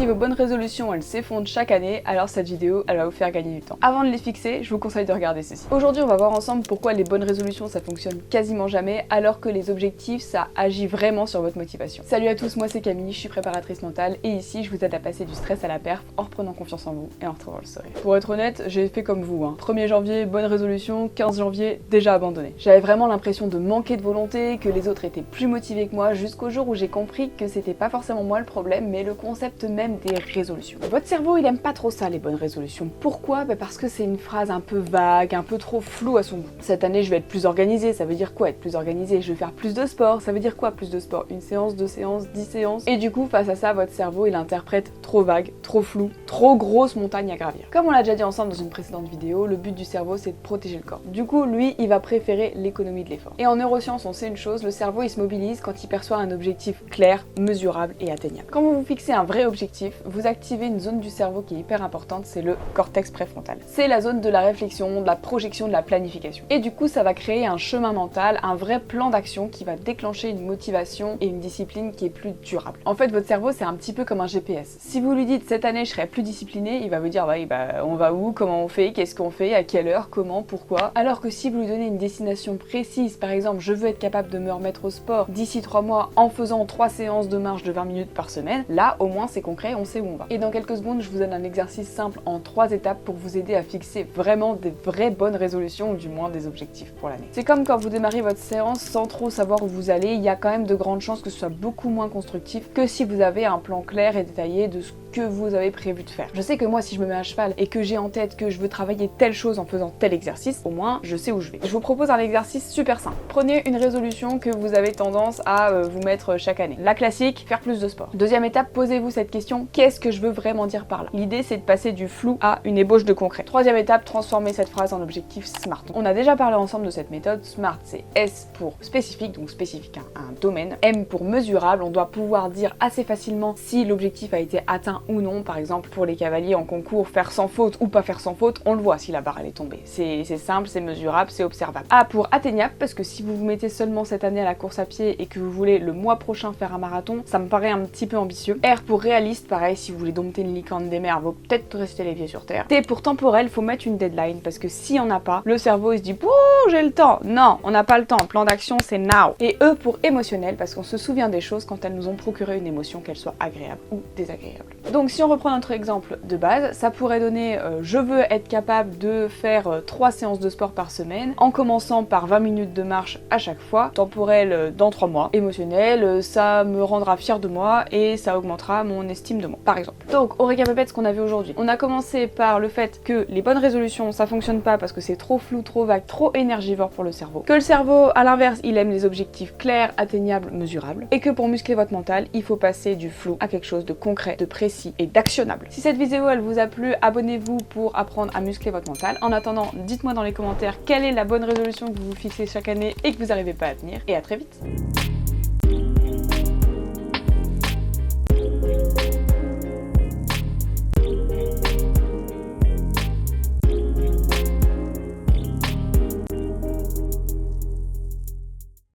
si vos bonnes résolutions elles s'effondrent chaque année, alors cette vidéo elle va vous faire gagner du temps. Avant de les fixer, je vous conseille de regarder ceci. Aujourd'hui on va voir ensemble pourquoi les bonnes résolutions ça fonctionne quasiment jamais, alors que les objectifs ça agit vraiment sur votre motivation. Salut à tous, moi c'est Camille, je suis préparatrice mentale et ici je vous aide à passer du stress à la perf en reprenant confiance en vous et en retrouvant le sourire. Pour être honnête, j'ai fait comme vous, 1er janvier, bonne résolution, 15 janvier, déjà abandonné. J'avais vraiment l'impression de manquer de volonté, que les autres étaient plus motivés que moi, jusqu'au jour où j'ai compris que c'était pas forcément moi le problème, mais le concept même des résolutions. Votre cerveau il aime pas trop ça, les bonnes résolutions. Pourquoi? Parce que c'est une phrase un peu vague, un peu trop floue à son goût. Cette année je vais être plus organisée, ça veut dire quoi être plus organisée? Je vais faire plus de sport, ça veut dire quoi plus de sport? Une séance, 2 séances, 10 séances? Et du coup face à ça, votre cerveau il interprète trop vague, trop flou, trop grosse montagne à gravir. Comme on l'a déjà dit ensemble dans une précédente vidéo, le but du cerveau c'est de protéger le corps. Du coup lui il va préférer l'économie de l'effort. Et en neurosciences on sait une chose, le cerveau il se mobilise quand il perçoit un objectif clair, mesurable et atteignable. Quand vous vous fixez un vrai objectif, vous activez une zone du cerveau qui est hyper importante, c'est le cortex préfrontal. C'est la zone de la réflexion, de la projection, de la planification. Et du coup ça va créer un chemin mental, un vrai plan d'action qui va déclencher une motivation et une discipline qui est plus durable. En fait votre cerveau c'est un petit peu comme un GPS. Si vous lui dites cette année je serai plus discipliné, il va vous dire oui, on va où, comment on fait, qu'est-ce qu'on fait, à quelle heure, comment, pourquoi. Alors que si vous lui donnez une destination précise, par exemple je veux être capable de me remettre au sport d'ici 3 mois en faisant 3 séances de marche de 20 minutes par semaine, là au moins c'est concret, on sait où on va. Et dans quelques secondes je vous donne un exercice simple en 3 étapes pour vous aider à fixer vraiment des vraies bonnes résolutions ou du moins des objectifs pour l'année. C'est comme quand vous démarrez votre séance sans trop savoir où vous allez, il y a quand même de grandes chances que ce soit beaucoup moins constructif que si vous avez un plan clair et détaillé de ce que vous avez prévu de faire. Je sais que moi si je me mets à cheval et que j'ai en tête que je veux travailler telle chose en faisant tel exercice, au moins je sais où je vais. Je vous propose un exercice super simple. Prenez une résolution que vous avez tendance à vous mettre chaque année. La classique, faire plus de sport. Deuxième étape, posez-vous cette question, qu'est-ce que je veux vraiment dire par là? L'idée c'est de passer du flou à une ébauche de concret. Troisième étape, transformer cette phrase en objectif SMART. On a déjà parlé ensemble de cette méthode. SMART c'est S pour spécifique, donc spécifique à un domaine. M pour mesurable, on doit pouvoir dire assez facilement si l'objectif a été atteint ou non. Par exemple pour les cavaliers en concours, faire sans faute ou pas faire sans faute, on le voit si la barre elle est tombée. C'est simple, c'est mesurable, c'est observable. A pour atteignable, parce que si vous vous mettez seulement cette année à la course à pied et que vous voulez le mois prochain faire un marathon, ça me paraît un petit peu ambitieux. R pour réaliste, pareil, si vous voulez dompter une licorne des mers, vaut peut-être rester les pieds sur terre. T pour temporel, faut mettre une deadline, parce que si on n'a pas, le cerveau il se dit ouh j'ai le temps. Non, on n'a pas le temps, plan d'action c'est now. Et E pour émotionnel, parce qu'on se souvient des choses quand elles nous ont procuré une émotion, qu'elle soit agréable ou désagréable. Donc si on reprend notre exemple de base, ça pourrait donner je veux être capable de faire 3 séances de sport par semaine, en commençant par 20 minutes de marche à chaque fois. Temporel dans 3 mois. Émotionnel, ça me rendra fier de moi et ça augmentera mon estime de moi, par exemple. Donc on récapitule ce qu'on a vu aujourd'hui. On a commencé par le fait que les bonnes résolutions ça fonctionne pas parce que c'est trop flou, trop vague, trop énergivore pour le cerveau. Que le cerveau, à l'inverse, il aime les objectifs clairs, atteignables, mesurables. Et que pour muscler votre mental, il faut passer du flou à quelque chose de concret, de précis et d'actionnable. Si cette vidéo elle vous a plu, abonnez-vous pour apprendre à muscler votre mental. En attendant, dites-moi dans les commentaires quelle est la bonne résolution que vous vous fixez chaque année et que vous n'arrivez pas à tenir. Et à très vite.